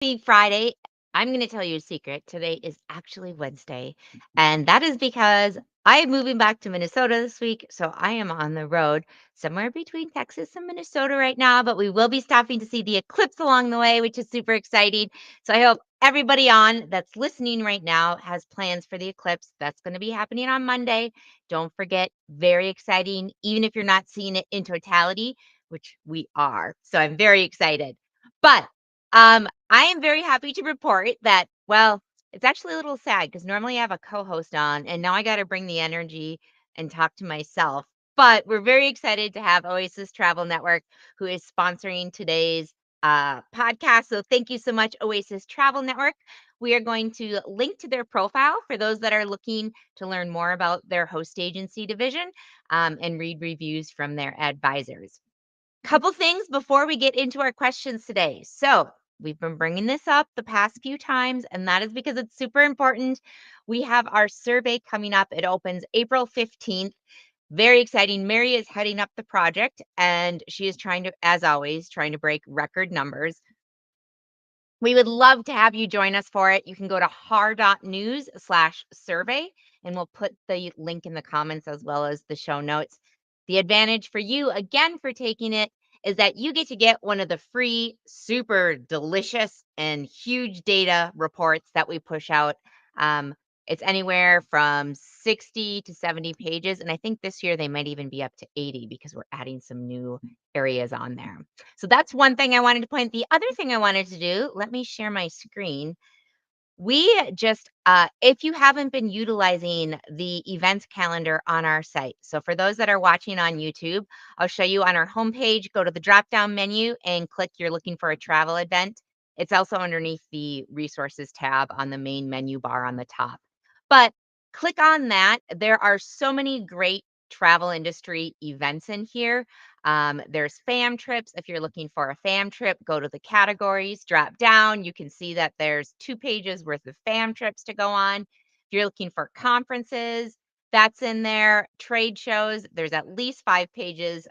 Happy Friday. I'm going to tell you a secret. Today is actually Wednesday, and that is because I am moving back to Minnesota this week. So I am on the road somewhere between Texas and Minnesota right now, but we will be stopping to see the eclipse along the way, which is super exciting. So I hope everybody on that's listening right now has plans for the eclipse. That's going to be happening on Monday. Don't forget, very exciting, even if you're not seeing it in totality, which we are. So I'm very excited. But I am very happy to report that, well, it's actually a little sad because normally I have a co-host on and now I got to bring the energy and talk to myself. But we're very excited to have Oasis Travel Network, who is sponsoring today's podcast. So thank you so much, Oasis Travel Network. We are going to link to their profile for those that are looking to learn more about their host agency division and read reviews from their advisors. Couple things before we get into our questions today. So, we've been bringing this up the past few times, and that is because it's super important. We have our survey coming up. It opens April 15th. Very exciting. Mary is heading up the project, and she is trying to, as always, trying to break record numbers. We would love to have you join us for it. You can go to har.news/survey, and we'll put the link in the comments as well as the show notes. The advantage for you, again, for taking it is that you get to get one of the free, super delicious, and huge data reports that we push out. Um, it's anywhere from 60 to 70 pages. And I think this year they might even be up to 80 because we're adding some new areas on there. So that's one thing I wanted to point. The other thing I wanted to do, let me share my screen. We just, if you haven't been utilizing the events calendar on our site, so for those that are watching on YouTube, I'll show you on our homepage, go to the drop down menu and click you're looking for a travel event. It's also underneath the resources tab on the main menu bar on the top. But click on that. There are so many great travel industry events in here. There's fam trips. If you're looking for a fam trip, go to the categories, drop down. You can see that there's 2 pages worth of fam trips to go on. If you're looking for conferences, that's in there. Trade shows, there's at least 5 pages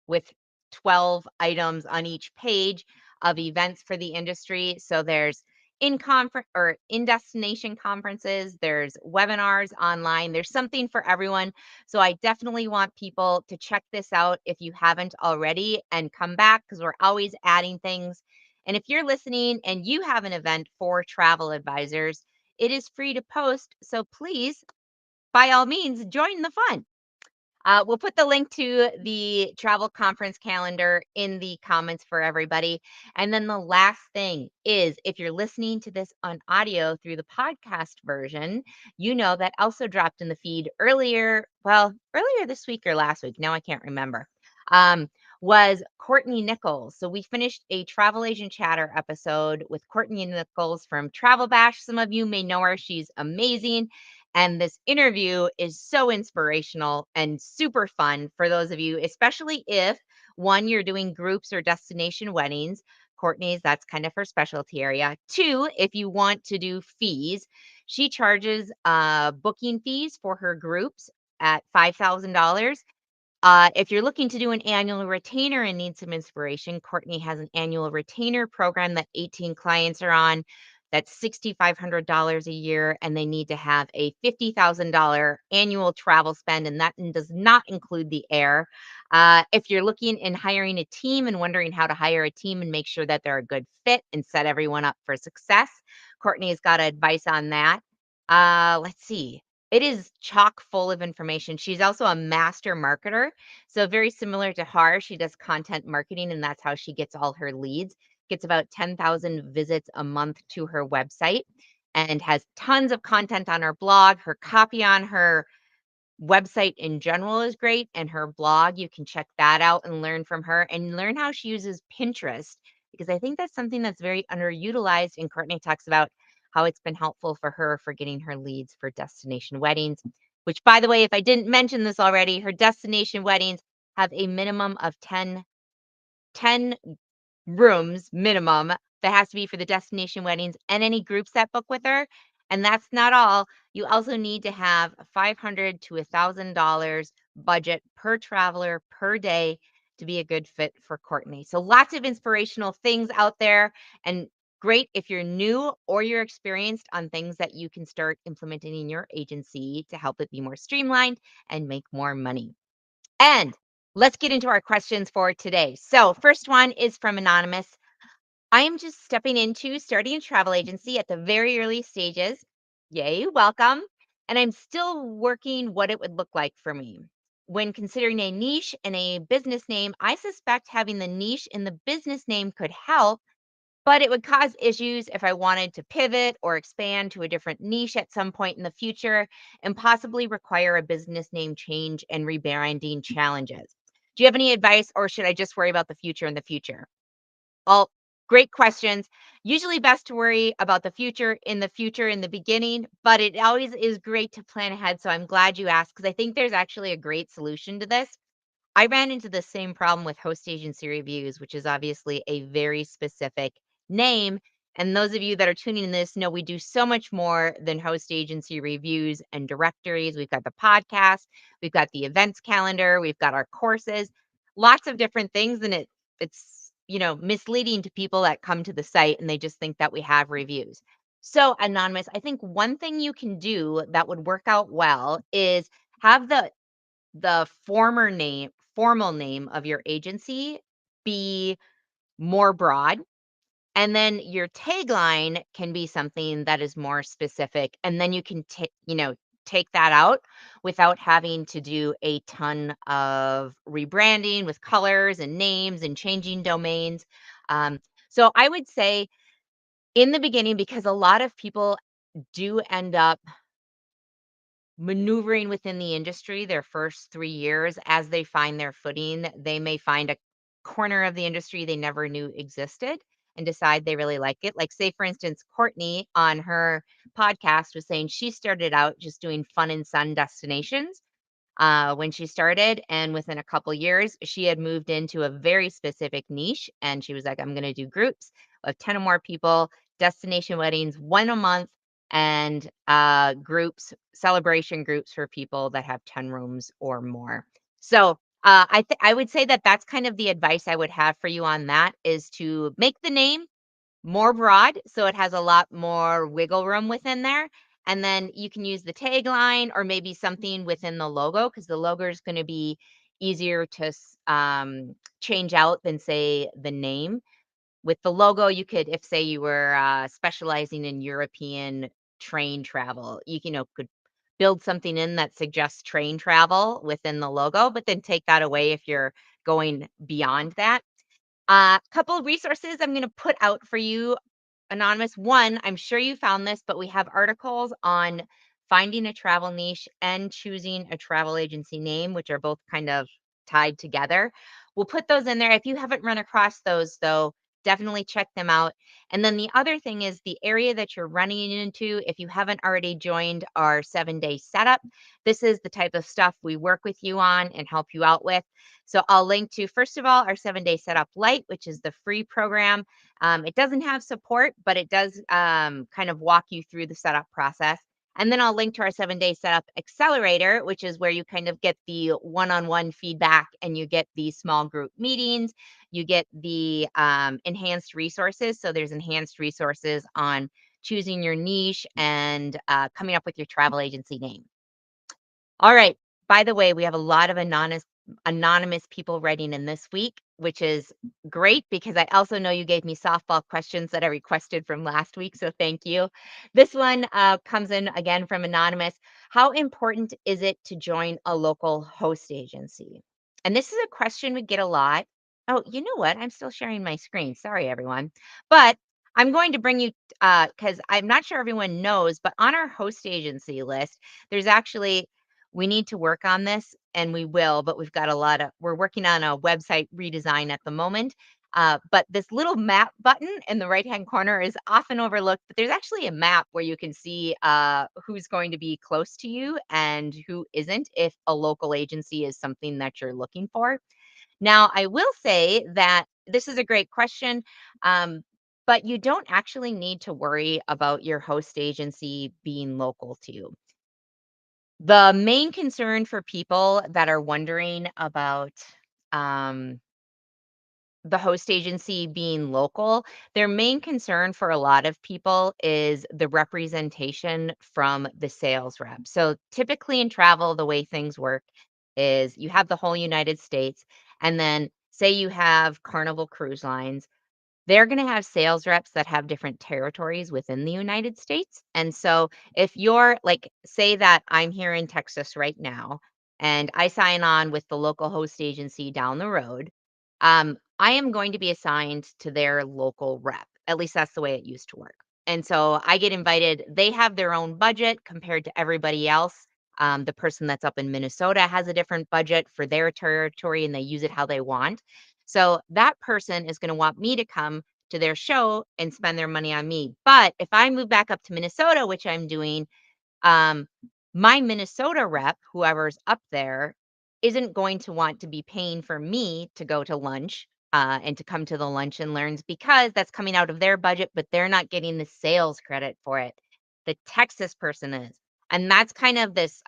with 12 items on each page of events for the industry. So there's in conference or in destination conferences, there's webinars online, there's something for everyone. So I definitely want people to check this out if you haven't already and come back because we're always adding things. And if you're listening and you have an event for travel advisors, it is free to post. So please, by all means, join the fun. We'll put the link to the travel conference calendar in the comments for everybody. And then the last thing is if you're listening to this on audio through the podcast version, you know that also dropped in the feed earlier, well, earlier this week or last week. Now I can't remember. Um, was Courtney Nichols. So we finished a travel agent chatter episode with Courtney Nichols from Travel Bash. Some of you may know her. She's amazing. And this interview is so inspirational and super fun for those of you, especially if one, you're doing groups or destination weddings. Courtney's, that's kind of her specialty area. Two, if you want to do fees, she charges booking fees for her groups at $5,000. If you're looking to do an annual retainer and need some inspiration, Courtney has an annual retainer program that 18 clients are on. That's $6,500 a year, and they need to have a $50,000 annual travel spend, and that does not include the air. If you're looking in hiring a team and wondering how to hire a team and make sure that they're a good fit and set everyone up for success, Courtney's got advice on that. Let's see. It is chock full of information. She's also a master marketer. So very similar to her, she does content marketing and that's how she gets all her leads. Gets about 10,000 visits a month to her website and has tons of content on her blog. Her copy on her website in general is great and her blog, you can check that out and learn from her and learn how she uses Pinterest because I think that's something that's very underutilized and Courtney talks about how it's been helpful for her for getting her leads for destination weddings, which by the way, if I didn't mention this already, her destination weddings have a minimum of 10 rooms minimum that has to be for the destination weddings and any groups that book with her. And that's not all. You also need to have $500 to $1,000 budget per traveler per day to be a good fit for Courtney. So lots of inspirational things out there. And Great if you're new or you're experienced on things that you can start implementing in your agency to help it be more streamlined and make more money. And let's get into our questions for today. So, first one is from Anonymous. I am just stepping into starting a travel agency at the very early stages. Yay, welcome. And I'm still working what it would look like for me. When considering a niche and a business name, I suspect having the niche in the business name could help, but it would cause issues if I wanted to pivot or expand to a different niche at some point in the future and possibly require a business name change and rebranding challenges. Do you have any advice, or should I just worry about the future in the future? All great questions. Usually best to worry about the future in the beginning, but it always is great to plan ahead. So I'm glad you asked because I think there's actually a great solution to this. I ran into the same problem with host agency reviews, which is obviously a very specific name. And those of you that are tuning in this know we do so much more than host agency reviews and directories. We've got the podcast, we've got the events calendar, we've got our courses, lots of different things. And it's misleading to people that come to the site and they just think that we have reviews. So, Anonymous, I think one thing you can do that would work out well is have the formal name of your agency be more broad, and then your tagline can be something that is more specific, and then you can take that out without having to do a ton of rebranding with colors and names and changing domains. So I would say in the beginning, because a lot of people do end up maneuvering within the industry their first 3 years as they find their footing, they may find a corner of the industry they never knew existed and decide they really like it. Like, say, for instance, Courtney on her podcast was saying she started out just doing fun and sun destinations when she started. And within a couple years, she had moved into a very specific niche. And she was like, I'm going to do groups of 10 or more people, destination weddings, one a month, and celebration groups for people that have 10 rooms or more. So I would say that that's kind of the advice I would have for you on that is to make the name more broad, so it has a lot more wiggle room within there, and then you can use the tagline or maybe something within the logo because the logo is gonna be easier to change out than, say, the name. With the logo, you could if, say, you were, specializing in European train travel, could build something in that suggests train travel within the logo, but then take that away if you're going beyond that. Couple of resources I'm gonna put out for you, Anonymous. One, I'm sure you found this, but we have articles on finding a travel niche and choosing a travel agency name, which are both kind of tied together. We'll put those in there. If you haven't run across those, though, definitely check them out. And then the other thing is the area that you're running into. If you haven't already joined our 7-day setup, this is the type of stuff we work with you on and help you out with. So I'll link to, first of all, our 7-day setup light, which is the free program. It doesn't have support, but it does kind of walk you through the setup process. And then I'll link to our 7-day setup accelerator, which is where you kind of get the one-on-one feedback and you get the small group meetings. You get the enhanced resources. So there's enhanced resources on choosing your niche and coming up with your travel agency name. All right. By the way, we have a lot of anonymous people writing in this week, which is great because I also know you gave me softball questions that I requested from last week. So thank you. This one comes in again from Anonymous. How important is it to join a local host agency? And this is a question we get a lot. Oh, you know what? I'm still sharing my screen. Sorry, everyone. But I'm going to bring you, because I'm not sure everyone knows, but on our host agency list, there's actually we need to work on this and we will, but we're working on a website redesign at the moment. But this little map button in the right-hand corner is often overlooked, but there's actually a map where you can see who's going to be close to you and who isn't if a local agency is something that you're looking for. Now, I will say that this is a great question, but you don't actually need to worry about your host agency being local to you. The main concern for people that are wondering about, um, the host agency being local, their main concern for a lot of people is the representation from the sales rep. So typically in travel, the way things work is you have the whole United States, and then say you have Carnival Cruise Lines, they're gonna have sales reps that have different territories within the United States, and so if you're like, say that I'm here in Texas right now, and I sign on with the local host agency down the road, I am going to be assigned to their local rep. At least that's the way it used to work, and so I get invited. They have their own budget compared to everybody else. The person that's up in Minnesota has a different budget for their territory, and they use it how they want. So that person is going to want me to come to their show and spend their money on me. But if I move back up to Minnesota, which I'm doing, um, my Minnesota rep, whoever's up there, isn't going to want to be paying for me to go to lunch and to come to the lunch and learns because that's coming out of their budget, but they're not getting the sales credit for it. The Texas person is. And that's kind of this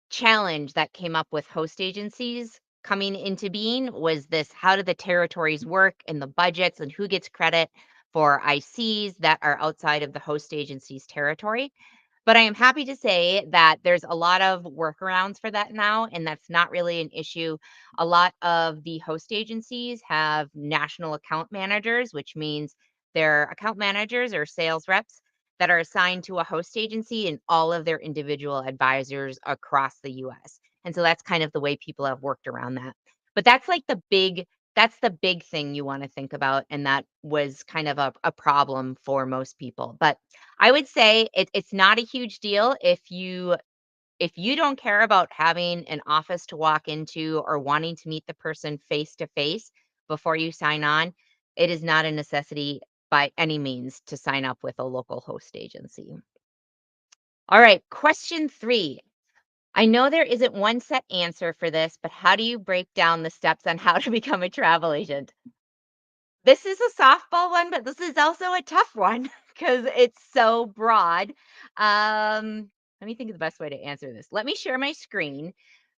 challenge that came up with host agencies coming into being was this: how do the territories work and the budgets and who gets credit for ICs that are outside of the host agency's territory? But I am happy to say that there's a lot of workarounds for that now, and that's not really an issue. A lot of the host agencies have national account managers, which means they're account managers or sales reps that are assigned to a host agency and all of their individual advisors across the US. And so that's kind of the way people have worked around that. But that's the big thing you want to think about. And that was kind of a problem for most people. But I would say it's not a huge deal if you don't care about having an office to walk into or wanting to meet the person face to face before you sign on. It is not a necessity by any means to sign up with a local host agency. All right, question 3. I know there isn't one set answer for this, but how do you break down the steps on how to become a travel agent? This is a softball one, but this is also a tough one because it's so broad. Let me think of the best way to answer this. Let me share my screen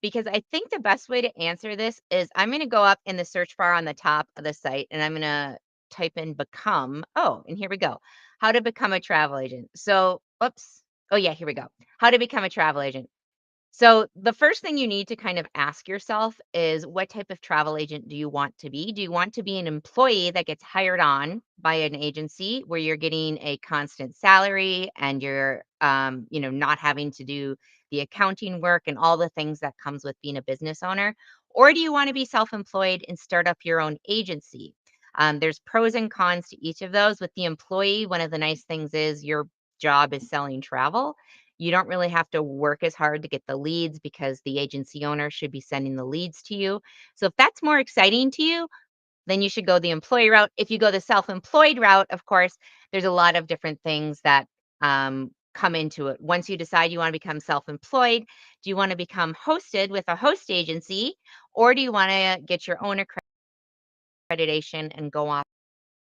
because I think the best way to answer this is I'm going to go up in the search bar on the top of the site and I'm going to type in become. Oh, and here we go. How to become a travel agent. So, oops. Oh, yeah, here we go. How to become a travel agent. So, the first thing you need to kind of ask yourself is what type of travel agent do you want to be? Do you want to be an employee that gets hired on by an agency where you're getting a constant salary and you're not having to do the accounting work and all the things that comes with being a business owner? Or do you want to be self-employed and start up your own agency? There's pros and cons to each of those. With the employee, one of the nice things is your job is selling travel. You don't really have to work as hard to get the leads because the agency owner should be sending the leads to you. So if that's more exciting to you, then you should go the employee route. If you go the self-employed route, of course, there's a lot of different things that come into it. Once you decide you want to become self-employed, do you want to become hosted with a host agency, or do you want to get your own accreditation and go off?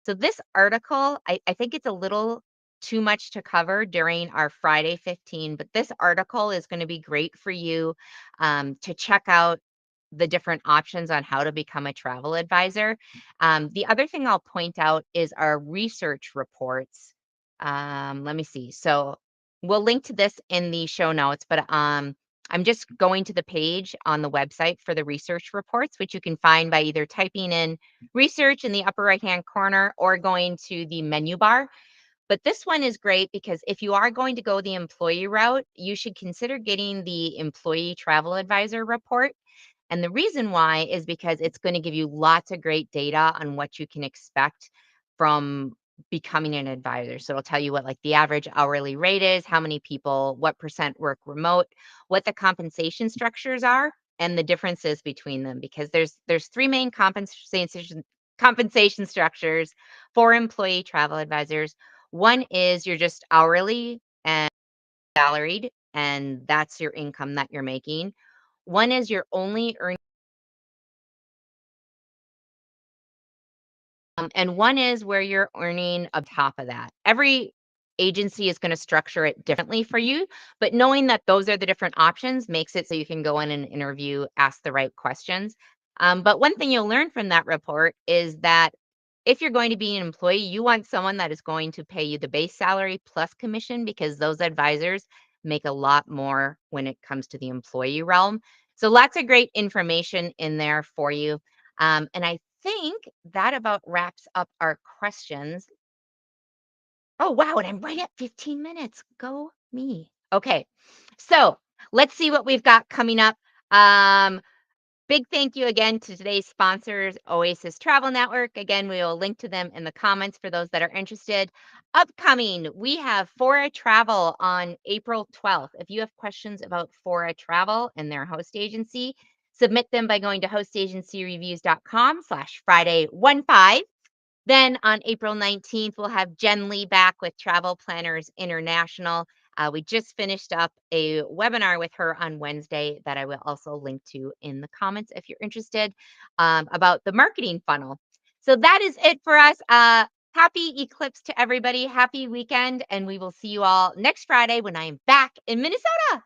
So this article, I think it's a little too much to cover during our Friday 15, but this article is going to be great for you to check out the different options on how to become a travel advisor. The other thing I'll point out is our research reports. Let me see. So we'll link to this in the show notes, but I'm just going to the page on the website for the research reports, which you can find by either typing in research in the upper right-hand corner or going to the menu bar. But this one is great because if you are going to go the employee route, you should consider getting the employee travel advisor report. And the reason why is because it's going to give you lots of great data on what you can expect from becoming an advisor. So it'll tell you what like the average hourly rate is, how many people, what percent work remote, what the compensation structures are, and the differences between them. Because there's three main compensation structures for employee travel advisors. One is you're just hourly and salaried, and that's your income that you're making. One is you're only earning and one is where you're earning on top of that. Every agency is going to structure it differently for you, but knowing that those are the different options makes it so you can go in and interview, ask the right questions. But one thing you'll learn from that report is that if you're going to be an employee, you want someone that is going to pay you the base salary plus commission because those advisors make a lot more when it comes to the employee realm. So lots of great information in there for you. And I think that about wraps up our questions. Oh, wow. And I'm right at 15 minutes. Go me. Okay. So let's see what we've got coming up. Um, Big thank you again to today's sponsors, Oasis Travel Network. Again, we will link to them in the comments for those that are interested. Upcoming, we have Fora Travel on April 12th. If you have questions about Fora Travel and their host agency, submit them by going to hostagencyreviews.com/Friday15. Then on April 19th, we'll have Jen Lee back with Travel Planners International. We just finished up a webinar with her on Wednesday that I will also link to in the comments if you're interested about the marketing funnel. So that is it for us. Happy eclipse to everybody. Happy weekend. And we will see you all next Friday when I am back in Minnesota.